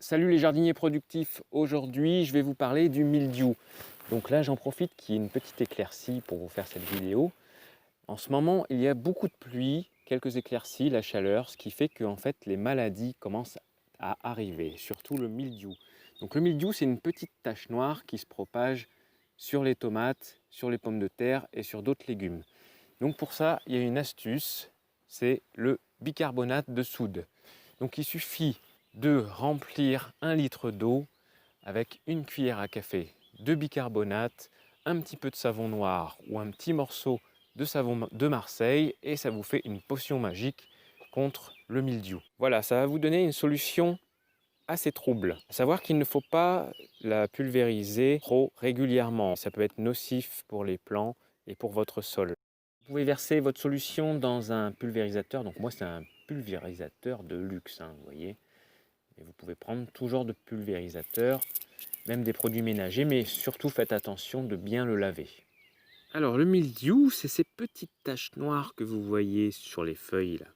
Salut les jardiniers productifs, aujourd'hui je vais vous parler du mildiou. Donc là j'en profite qu'il y ait une petite éclaircie pour vous faire cette vidéo. En ce moment il y a beaucoup de pluie, quelques éclaircies, la chaleur, ce qui fait que en fait, les maladies commencent à arriver, surtout le mildiou. Donc le mildiou c'est une petite tache noire qui se propage sur les tomates, sur les pommes de terre et sur d'autres légumes. Donc pour ça il y a une astuce, c'est le bicarbonate de soude. Donc il suffit de remplir 1 litre d'eau avec une cuillère à café de bicarbonate, un petit peu de savon noir ou un petit morceau de savon de Marseille et ça vous fait une potion magique contre le mildiou. Voilà, ça va vous donner une solution assez trouble. À savoir qu'il ne faut pas la pulvériser trop régulièrement. Ça peut être nocif pour les plants et pour votre sol. Vous pouvez verser votre solution dans un pulvérisateur. Donc moi, c'est un pulvérisateur de luxe, hein, vous voyez. Et vous pouvez prendre tout genre de pulvérisateur, même des produits ménagers, mais surtout faites attention de bien le laver. Alors le mildiou, c'est ces petites taches noires que vous voyez sur les feuilles là.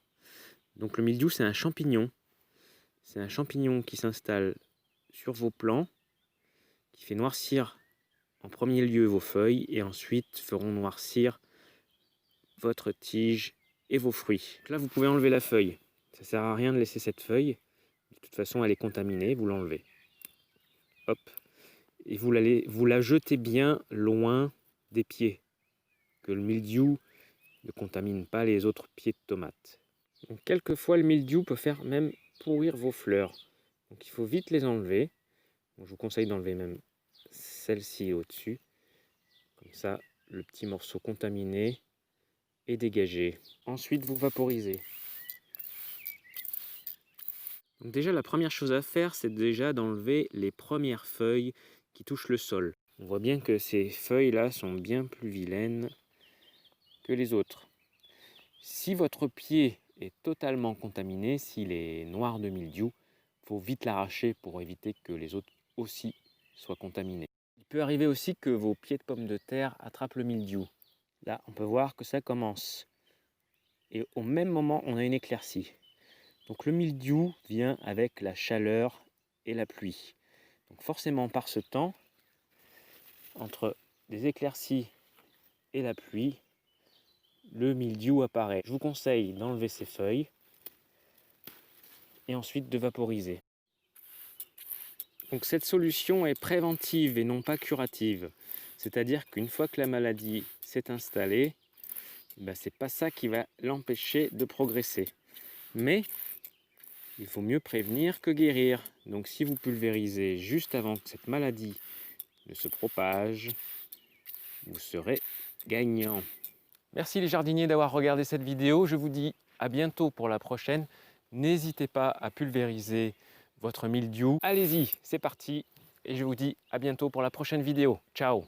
Donc le mildiou, c'est un champignon. C'est un champignon qui s'installe sur vos plants, qui fait noircir en premier lieu vos feuilles et ensuite feront noircir votre tige et vos fruits. Là, vous pouvez enlever la feuille. Ça ne sert à rien de laisser cette feuille. De toute façon, elle est contaminée, vous l'enlevez. Hop. Et vous la jetez bien loin des pieds. Que le mildiou ne contamine pas les autres pieds de tomates. Donc, quelquefois, le mildiou peut faire même pourrir vos fleurs. Donc il faut vite les enlever. Donc, je vous conseille d'enlever même celle-ci au-dessus. Comme ça, le petit morceau contaminé est dégagé. Ensuite, vous vaporisez. Donc déjà, la première chose à faire, c'est déjà d'enlever les premières feuilles qui touchent le sol. On voit bien que ces feuilles-là sont bien plus vilaines que les autres. Si votre pied est totalement contaminé, s'il est noir de mildiou, il faut vite l'arracher pour éviter que les autres aussi soient contaminés. Il peut arriver aussi que vos pieds de pommes de terre attrapent le mildiou. Là, on peut voir que ça commence. Et au même moment, on a une éclaircie. Donc le mildiou vient avec la chaleur et la pluie. Donc forcément, par ce temps, entre les éclaircies et la pluie, le mildiou apparaît. Je vous conseille d'enlever ces feuilles et ensuite de vaporiser. Donc cette solution est préventive et non pas curative. C'est-à-dire qu'une fois que la maladie s'est installée, c'est pas ça qui va l'empêcher de progresser. Mais il vaut mieux prévenir que guérir. Donc si vous pulvérisez juste avant que cette maladie ne se propage, vous serez gagnant. Merci les jardiniers d'avoir regardé cette vidéo. Je vous dis à bientôt pour la prochaine. N'hésitez pas à pulvériser votre mildiou. Allez-y, c'est parti. Et je vous dis à bientôt pour la prochaine vidéo. Ciao!